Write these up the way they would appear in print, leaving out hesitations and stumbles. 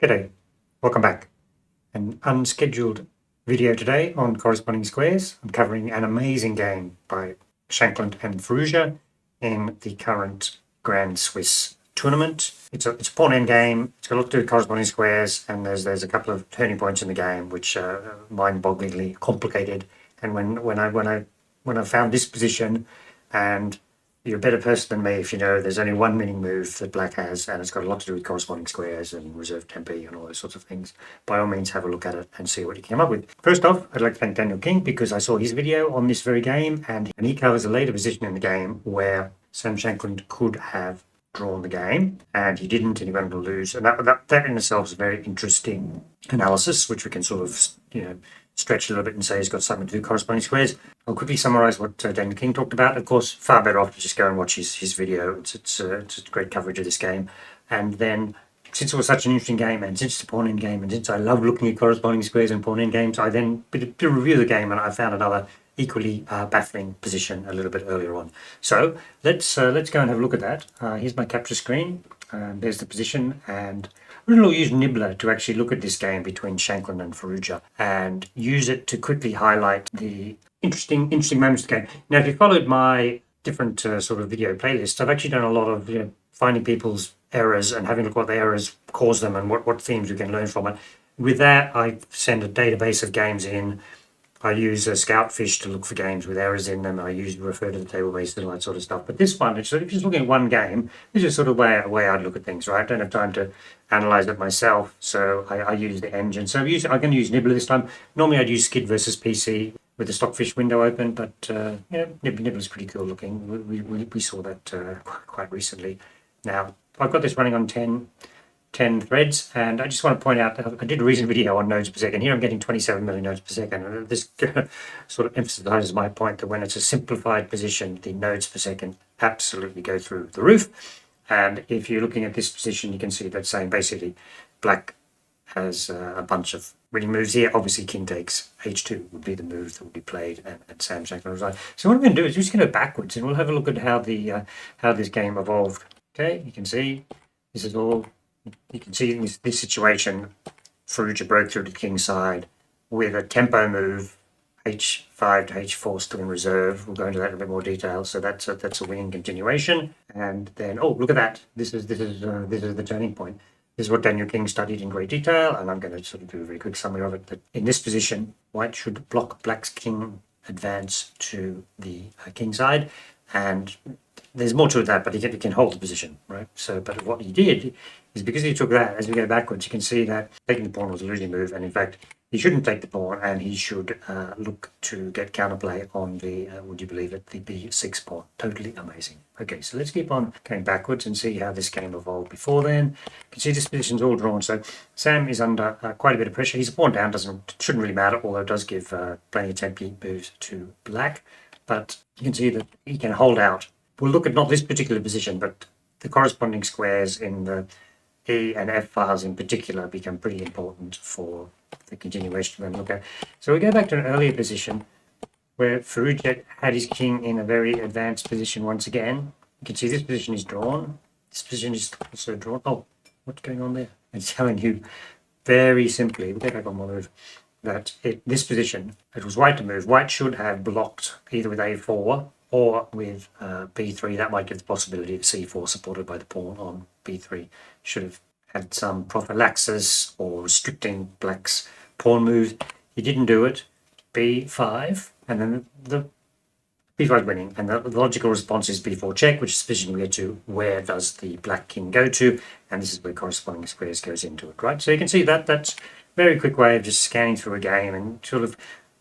G'day, welcome back. An unscheduled video today on corresponding squares. I'm covering an amazing game by Shankland-Firouzja in the current Grand Swiss tournament. It's a pawn endgame. It's got a lot to do with corresponding squares, and there's a couple of turning points in the game which are mind-bogglingly complicated. And when I found this position, and you're a better person than me if you know there's only one winning move that black has, and it's got a lot to do with corresponding squares and reserve tempi and all those sorts of things. By all means, have a look at it and see what you came up with. First off, I'd like to thank Daniel King because I saw his video on this very game, and he covers a later position in the game where Sam Shankland could have drawn the game, and he didn't, and he went on to lose. And that in itself is a very interesting analysis, which we can sort of, stretch a little bit and say he's got something to do with corresponding squares. I'll quickly summarize what Daniel King talked about. Of course, far better off to just go and watch his video. It's great coverage of this game. And then, since it was such an interesting game, and since it's a pawn end game, and since I love looking at corresponding squares and pawn end games, I then did a review of the game, and I found another equally baffling position a little bit earlier on. So let's go and have a look at that. Here's my capture screen. There's the position, and we're going to use Nibbler to actually look at this game between Shankland and Firouzja and use it to quickly highlight the interesting moments of the game. Now, if you followed my different sort of video playlists, I've actually done a lot of finding people's errors and having a look at what the errors cause them and what themes we can learn from it. With that, I send a database of games in. I use a Scoutfish to look for games with errors in them. I refer to the table base and all that sort of stuff. But this one, if you're just looking at one game, this is sort of the way I'd look at things, right? I don't have time to analyze it myself, so I use the engine. So I'm going to use Nibbler this time. Normally I'd use Skid versus PC with the Stockfish window open, but Nibbler's pretty cool looking. We saw that quite recently. Now, I've got this running on 10 threads, and I just want to point out I did a recent video on nodes per second. Here I'm getting 27 million nodes per second, and this sort of emphasizes my point that when it's a simplified position, the nodes per second absolutely go through the roof. And if you're looking at this position, you can see that saying basically black has a bunch of winning moves here. Obviously king takes h2 would be the move that would be played, and Sam Shankland was right. So what I'm going to do is we're just going to go backwards, and we'll have a look at how this game evolved. Okay, you can see this is all. You can see in this situation, Firouzja broke through to the king side with a tempo move, h5 to h4 still in reserve. We'll go into that in a bit more detail. So that's a winning continuation. And then, oh, look at that! This is the turning point. This is what Daniel King studied in great detail, and I'm going to sort of do a very quick summary of it. That in this position, white should block black's king advance to the king side, and there's more to it that, but he can hold the position, right? So, but what he did is because he took that, as we go backwards, you can see that taking the pawn was a losing move, and in fact, he shouldn't take the pawn, and he should look to get counterplay on the, would you believe it, the b6 pawn. Totally amazing. Okay, so let's keep on going backwards and see how this game evolved before then. You can see this position's all drawn, so Sam is under quite a bit of pressure. He's a pawn down, shouldn't really matter, although it does give plenty of tempi moves to black, but you can see that he can hold out. We'll look at not this particular position, but the corresponding squares in the E and F files in particular become pretty important for the continuation of them. Okay, so we go back to an earlier position where Firouzja had his king in a very advanced position once again. You can see this position is drawn. This position is also drawn. Oh, what's going on there? It's telling you very simply, we'll go back on one move, that this position, it was white to move. White should have blocked either with A4 or with b3. That might give the possibility of c4 supported by the pawn on b3. Should have had some prophylaxis or restricting black's pawn moves. He didn't do it. b5, and then the b5 is winning, and the logical response is b4 check, which is the position we get to. Where does the black king go to? And this is where corresponding squares goes into it, right? So you can see that that's a very quick way of just scanning through a game and sort of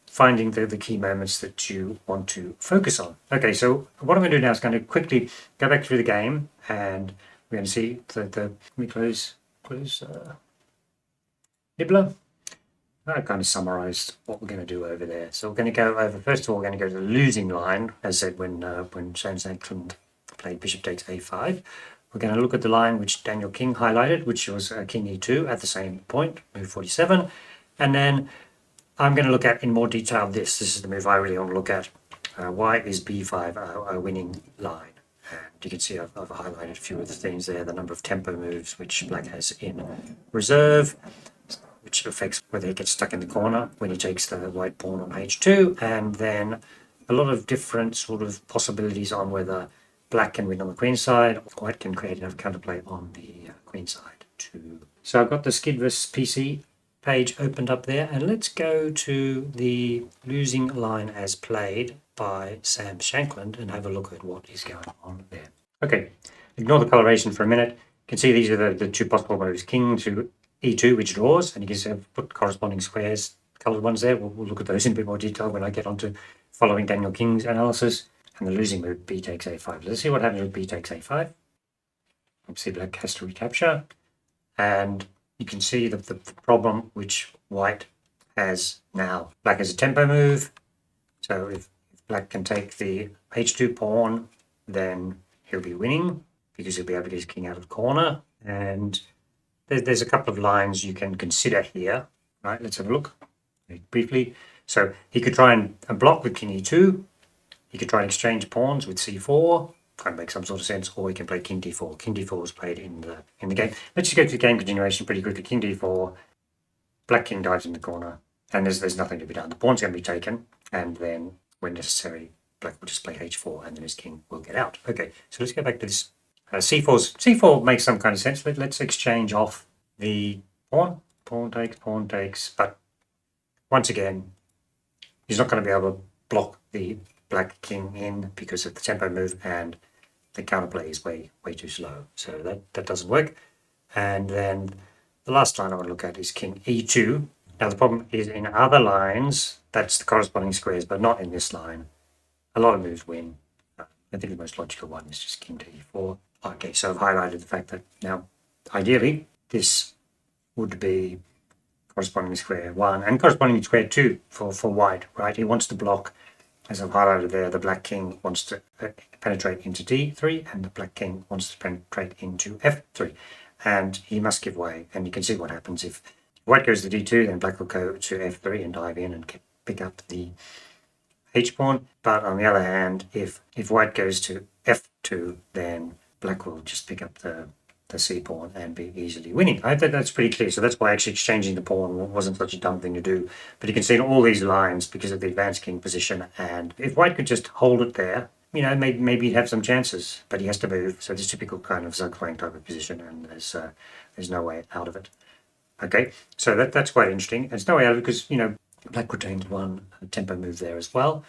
finding the key moments that you want to focus on. Okay, so what I'm going to do now is going to quickly go back through the game, and we're going to see let me close Nibbler. I kind of summarized what we're going to do over there. So we're going to go over, first of all, we're going to go to the losing line, as I said when Shankland played bishop takes a5. We're going to look at the line which Daniel King highlighted, which was king e2 at the same point, move 47, and then I'm going to look at in more detail this. This is the move I really want to look at. Why is b5 a winning line? And You can see I've highlighted a few of the things there, the number of tempo moves which black has in reserve, which affects whether he gets stuck in the corner when he takes the white pawn on h2, and then a lot of different sort of possibilities on whether black can win on the queen side, or white can create enough counterplay on the queen side too. So I've got the Skid vs PC page opened up there, and let's go to the losing line as played by Sam Shankland and have a look at what is going on there. Okay, ignore the coloration for a minute. You can see these are the two possible moves. King to e2, which draws, and you can see I've put corresponding squares, coloured ones there. We'll look at those in a bit more detail when I get onto following Daniel King's analysis. And the losing move, b takes a5. Let's see what happens with b takes a5. Obviously black has to recapture, and you can see the problem which white has now. Black has a tempo move, so if black can take the h2 pawn, then he'll be winning because he'll be able to get his king out of the corner. And there's a couple of lines you can consider here. Right, let's have a look briefly. So he could try and block with king e2. He could try and exchange pawns with c4. Kind of make some sort of sense, or he can play king d4. King d4 is played in the game. Let's just go to the game continuation pretty quickly. King d4, black king dives in the corner, and there's nothing to be done. The pawn's going to be taken, and then when necessary, black will just play h4, and then his king will get out. Okay, so let's go back to this. C4 makes some kind of sense. Let's exchange off the pawn. Pawn takes, but once again, he's not going to be able to block the black king in because of the tempo move, and the counterplay is way too slow, so that doesn't work. And then the last line I want to look at is king e2. Now the problem is in other lines, that's the corresponding squares, but not in this line. A lot of moves win. I think the most logical one is just king to e4. Okay, so I've highlighted the fact that now, ideally, this would be corresponding square 1 and corresponding square 2 for white, right? He wants to block, as I've highlighted there, the black king wants to penetrate into d3, and the black king wants to penetrate into f3, and he must give way. And you can see what happens if white goes to d2, then black will go to f3 and dive in and pick up the h pawn. But on the other hand, if white goes to f2, then black will just pick up the c pawn and be easily winning. I think that's pretty clear. So that's why actually exchanging the pawn wasn't such a dumb thing to do. But you can see in all these lines because of the advanced king position, and if white could just hold it there, you know, maybe he'd have some chances, but he has to move. So it's a typical kind of zugzwang type of position, and there's no way out of it. Okay, so that's quite interesting. There's no way out of it because, you know, black retains one tempo move there as well.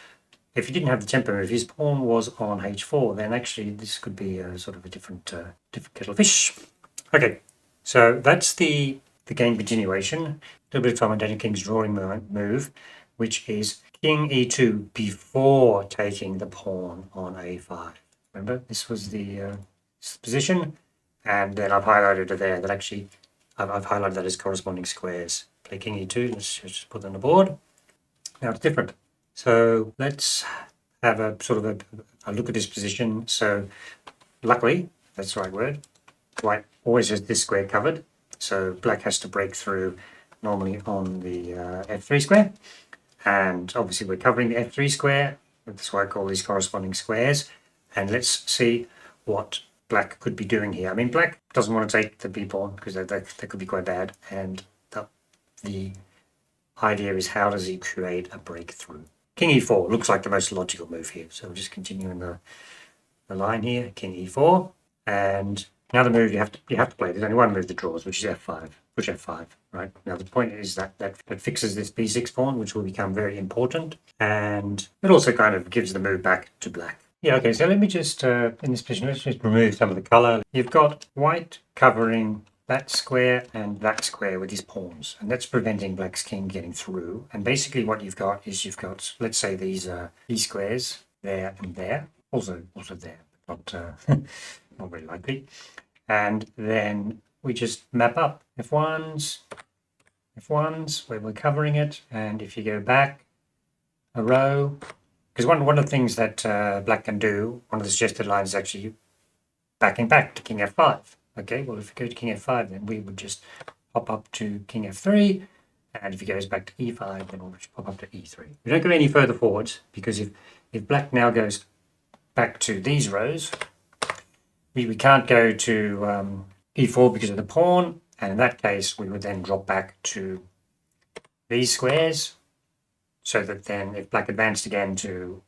If he didn't have the tempo move, his pawn was on h4, then actually this could be a sort of a different kettle of fish. Okay, so that's the game continuation. A little bit of time on Daniel King's drawing move, which is king e2 before taking the pawn on a5. Remember, this was the position, and then I've highlighted it there that actually I've highlighted that as corresponding squares. Play king e2, let's just put it on the board. Now it's different. So let's have a sort of a look at this position. So luckily, that's the right word, white always has this square covered. So black has to break through normally on the f3 square. And obviously we're covering the f3 square. That's why I call these corresponding squares. And let's see what black could be doing here. I mean, black doesn't want to take the b pawn because that could be quite bad. And the idea is, how does he create a breakthrough? King e4 looks like the most logical move here. So we're just continuing the line here, king e4. And now the move you have to play, there's only one move that draws, which is f5, push f5, right? Now the point is that fixes this b6 pawn, which will become very important. And it also kind of gives the move back to black. Yeah, okay, so let me just, in this position, let's just remove some of the color. You've got white covering that square and that square with his pawns, and that's preventing black's king getting through. And basically what you've got is let's say these squares there and there, also there, but not very likely. And then we just map up f1s where we're covering it, and if you go back a row, because one of the things that black can do, one of the suggested lines is actually backing back to king f5. Okay, well, if we go to king f5, then we would just pop up to king f3, and if he goes back to e5, then we'll just pop up to e3. We don't go any further forwards, because if black now goes back to these rows, we can't go to e4 because of the pawn, and in that case we would then drop back to these squares, so that then if black advanced again to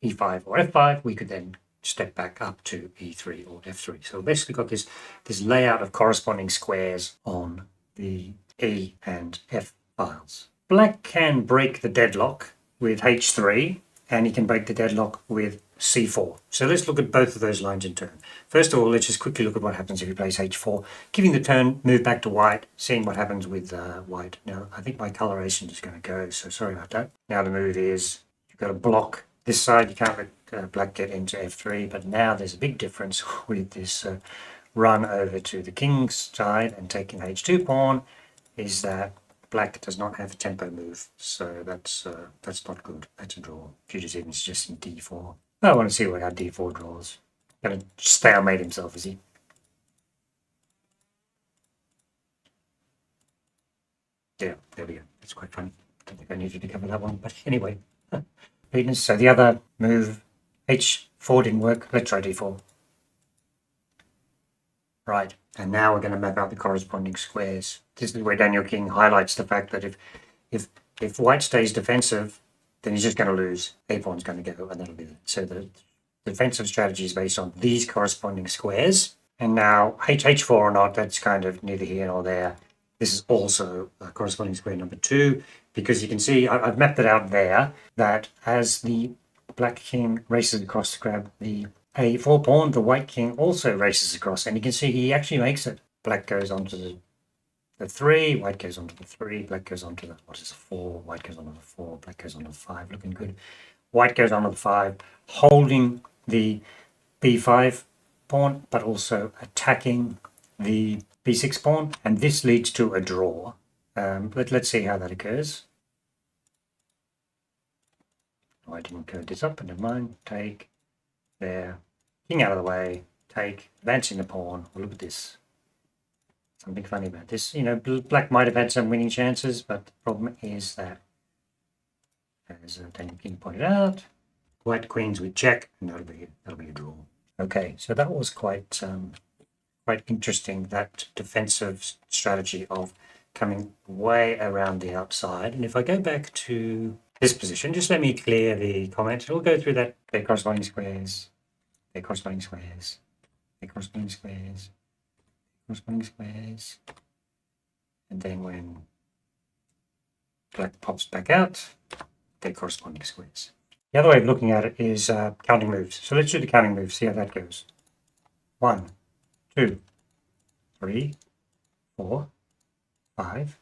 e5 or f5, we could then step back up to e3 or f3. So we've basically got this layout of corresponding squares on the e and f files. Black can break the deadlock with h3, and he can break the deadlock with c4. So let's look at both of those lines in turn. First of all, let's just quickly look at what happens if he plays h4, giving the turn, move back to white, seeing what happens with white. Now, I think my coloration is going to go, so sorry about that. Now the move is, you've got to block this side. You can't let black get into f3, but now there's a big difference with this run over to the king's side and taking h2 pawn, is that black does not have a tempo move, so that's not good. That's a draw. Future's even suggesting d4. I want to see what our d4 draws. Going to stalemate himself, is he? Yeah, there we go. That's quite funny. Don't think I needed to cover that one, but anyway. So the other move, h4 didn't work. Let's try d4. Right, and now we're going to map out the corresponding squares. This is where Daniel King highlights the fact that if white stays defensive, then he's just going to lose. A pawn's going to go, and that'll be it. So the defensive strategy is based on these corresponding squares. And now h4 or not, that's kind of neither here nor there. This is also corresponding square number 2, because you can see I've mapped it out there, that as the black king races across to grab the a4 pawn, the white king also races across, and you can see he actually makes it. Black goes onto the 3, white goes onto the 3, black goes onto the, what is the 4, white goes onto the 4, black goes onto the 5, looking good. White goes onto the 5, holding the b5 pawn, but also attacking the b6 pawn, and this leads to a draw. Let's see how that occurs. Oh, I didn't code this up, but never mind. Take, there, king out of the way, take, advancing the pawn. Well, look at this. Something funny about this. You know, black might have had some winning chances, but the problem is that, as Daniel King pointed out, white queens with check, and that'll be a draw. Okay, so that was quite interesting, that defensive strategy of coming way around the outside. And if I go back to this position, just let me clear the comment. We'll go through that. Their corresponding squares, their corresponding squares, their corresponding squares, corresponding squares. And then when black pops back out, their corresponding squares. The other way of looking at it is counting moves. So let's do the counting moves, see how that goes. 1, 2, 3, 4, 5,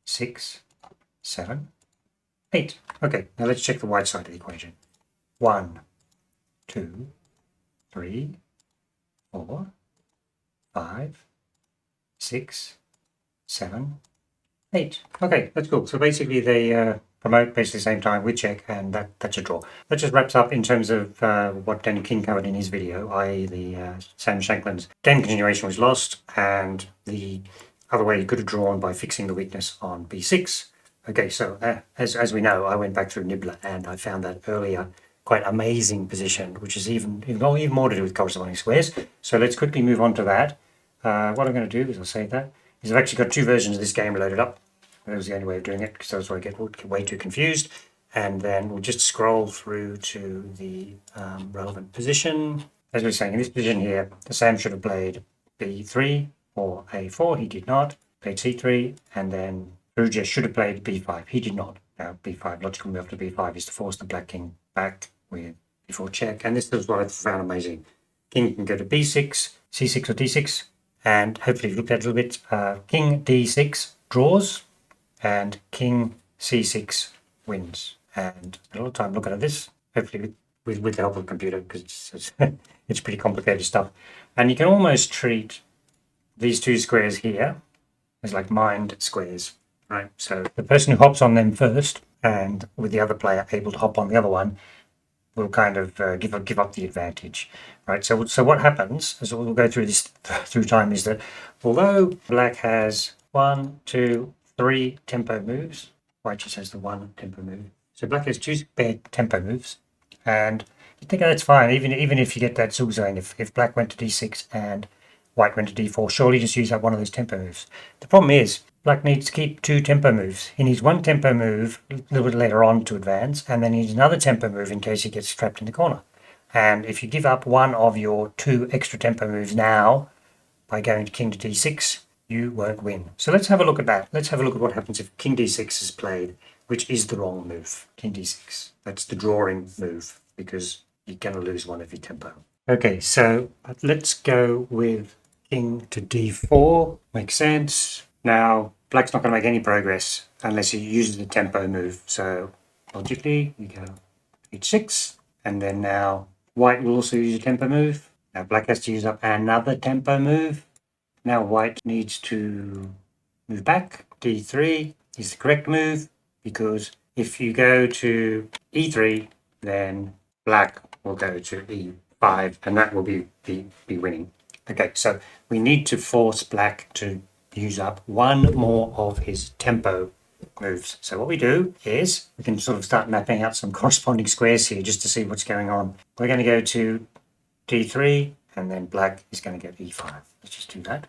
6, 7, 8. Okay, now let's check the white side of the equation. 1, 2, 3, 4, 5, 6, 7, 8. Okay, that's cool. So basically they promote basically the same time with check, and that's a draw. That just wraps up in terms of what Daniel King covered in his video, i.e. the Sam Shankland's game continuation was lost, and the other way you could have drawn by fixing the weakness on b6. Okay, so as we know, I went back through Nibbler and I found that earlier quite amazing position, which is even more to do with corresponding squares. So let's quickly move on to that. What I'm going to do is I'll save that. Is I've actually got 2 versions of this game loaded up. That was the only way of doing it, because that's where I get way too confused. And then we'll just scroll through to the relevant position. As we were saying, in this position here, Sam should have played b3 or a4. He did not. Played c3, and then Firouzja should have played b5. He did not. Now b5, logical move after b5 is to force the black king back with before check. And this is what I found amazing. King can go to b6, c6 or d6, and hopefully you've looked at it a little bit. King d6 draws, and king c6 wins. And a lot of time looking at this, hopefully with the help of a computer, because it's pretty complicated stuff. And you can almost treat these 2 squares here as like mined squares, right? So the person who hops on them first, and with the other player able to hop on the other one, will kind of give up the advantage, right? So what happens, as we'll go through this through time, is that although black has 1, 2, 3 tempo moves, white just has the 1 tempo move. So black has 2 spare tempo moves, and I think that's fine. Even if you get that zugzwang, if black went to d6 and white went to d4, surely just use up one of those tempo moves. The problem is black needs to keep 2 tempo moves. He needs 1 tempo move a little bit later on to advance, and then he needs another tempo move in case he gets trapped in the corner. And if you give up one of your 2 extra tempo moves now by going to king to d6, you won't win. So let's have a look at that. Let's have a look at what happens if king d6 is played, which is the wrong move. King d6. That's the drawing move, because you're going to lose one of your tempo. Okay, so let's go with king to d4. Makes sense. Now, black's not going to make any progress unless he uses the tempo move. So logically, we go h6, and then now white will also use a tempo move. Now black has to use up another tempo move. Now white needs to move back. d3 is the correct move, because if you go to e3, then black will go to e5, and that will be winning. Okay, so we need to force black to use up one more of his tempo moves. So what we do is we can sort of start mapping out some corresponding squares here just to see what's going on. We're going to go to d3, and then black is going to get e5. Let's just do that.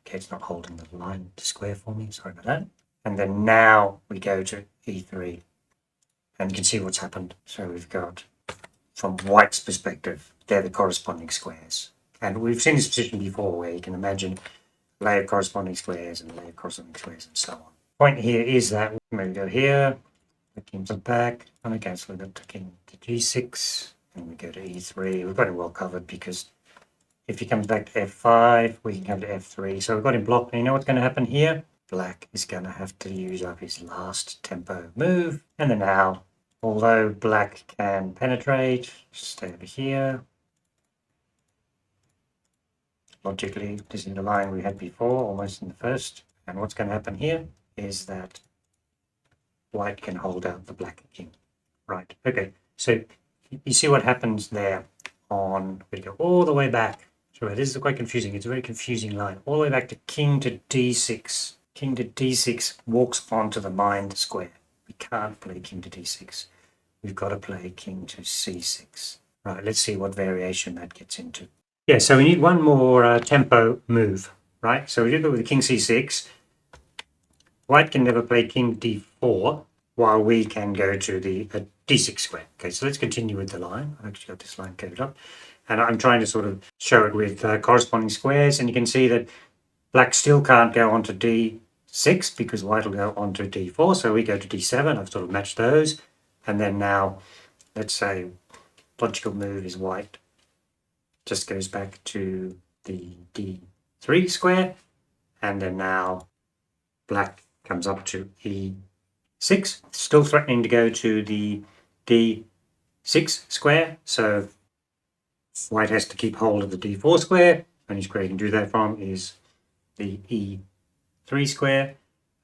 Okay, it's not holding the line to square for me, sorry about that. And then now we go to e3, and you can see what's happened. So we've got, from white's perspective, they're the corresponding squares. And we've seen this position before where you can imagine a layer of corresponding squares and a layer of corresponding squares and so on. Point here is that when we go here, the kings are back, and okay, so we've got the king to g6, and we go to e3. We've got it well covered because if he comes back to f5, we can come to f3. So we've got him blocked. And you know what's going to happen here? Black is going to have to use up his last tempo move. And then now, although black can penetrate, stay over here. Logically, this is the line we had before, almost in the first. And what's going to happen here is that white can hold out the black king. Right, okay. So you see what happens there on, we go all the way back. So this is quite confusing. It's a very confusing line. All the way back to king to d6. King to d6 walks onto the mined square. We can't play king to d6. We've got to play king to c6. Right, let's see what variation that gets into. Yeah, so we need one more tempo move, right? So we do go with the king c6. White can never play king d4, while we can go to the d6 square. Okay, so let's continue with the line. I've actually got this line coded up. And I'm trying to sort of show it with corresponding squares. And you can see that black still can't go onto d6 because white will go onto d4. So we go to d7. I've sort of matched those. And then now, let's say logical move is white just goes back to the d3 square. And then now black comes up to e6. Still threatening to go to the d6 square. So white has to keep hold of the d4 square. Only square you can do that from is the e3 square.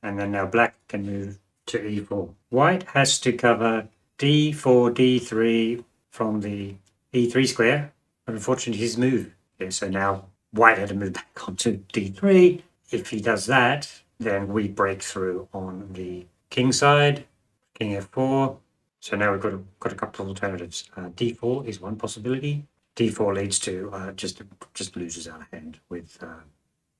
And then now black can move to e4. White has to cover d4, d3 from the e3 square. But unfortunately, his move. Okay, so now white had to move back onto d3. If he does that, then we break through on the king side. King f4. So now we've got a couple of alternatives. d4 is one possibility. d4 leads to just loses our hand with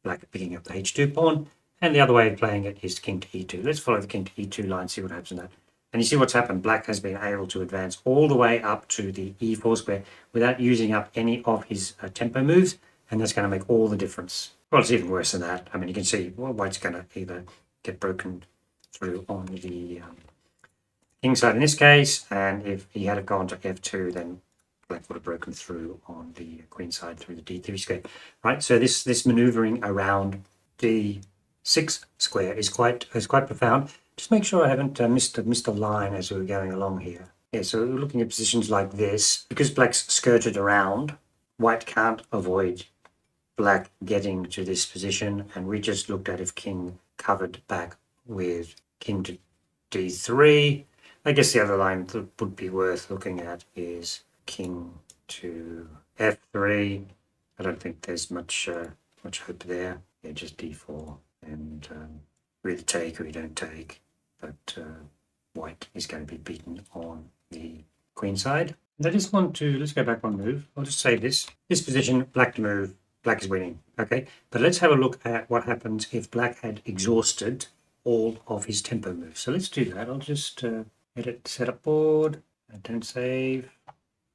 black picking up the h2 pawn, and the other way of playing it is king to e2. Let's follow the king to e2 line, see what happens in that. And you see what's happened. Black has been able to advance all the way up to the e4 square without using up any of his tempo moves, and that's going to make all the difference. Well, it's even worse than that. I mean, you can see white's going to either get broken through on the king side in this case, and if he had gone to f2, then black would have broken through on the queen side through the d3 square, right? So this maneuvering around d6 square is quite profound. Just make sure I haven't missed a line as we were going along here. Yeah, so we're looking at positions like this. Because black's skirted around, white can't avoid black getting to this position, and we just looked at if king covered back with king to d3. I guess the other line that would be worth looking at is king to f3. I don't think there's much hope there. Yeah, just d4, and we either take or we don't take. But white is going to be beaten on the queen side. I just want to, let's go back one move. I'll just say this. This position, black to move, black is winning. Okay, but let's have a look at what happens if black had exhausted all of his tempo moves. So let's do that. I'll just edit setup board. Don't save.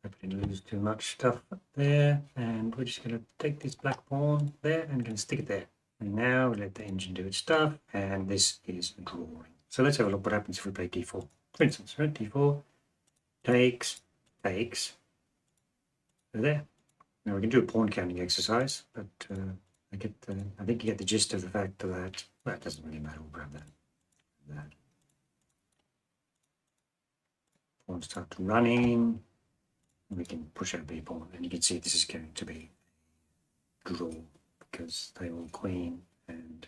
Hope I didn't lose too much stuff up there. And we're just going to take this black pawn there and going to stick it there. And now we let the engine do its stuff. And this is drawing. So let's have a look what happens if we play d4. For instance, right? d4 takes. There. Now we can do a pawn counting exercise, but I think you get the gist of the fact that, well, it doesn't really matter. We'll grab that. Pawn starts running. And we can push out b pawn, and you can see this is going to be draw because they all queen, and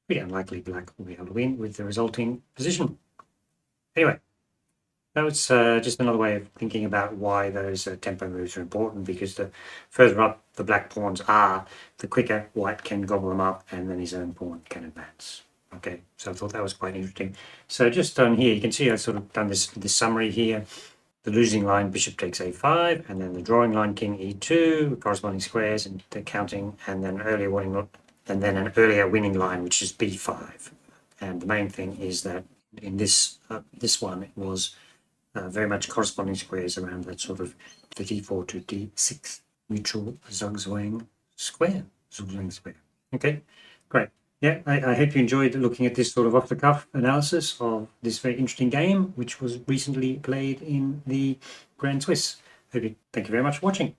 pretty unlikely black will be able to win with the resulting position. Anyway. That was just another way of thinking about why those tempo moves are important, because the further up the black pawns are, the quicker white can gobble them up and then his own pawn can advance. Okay, so I thought that was quite interesting. So just on here, you can see I've sort of done this summary here. The losing line, bishop takes a5, and then the drawing line, king e2, corresponding squares and the counting, and then an earlier winning line, which is b5. And the main thing is that in this one, it was very much corresponding squares around that sort of the d4 to d6 neutral zugzwang square. Okay, great. Yeah, I hope you enjoyed looking at this sort of off-the-cuff analysis of this very interesting game, which was recently played in the Grand Swiss. Thank you very much for watching.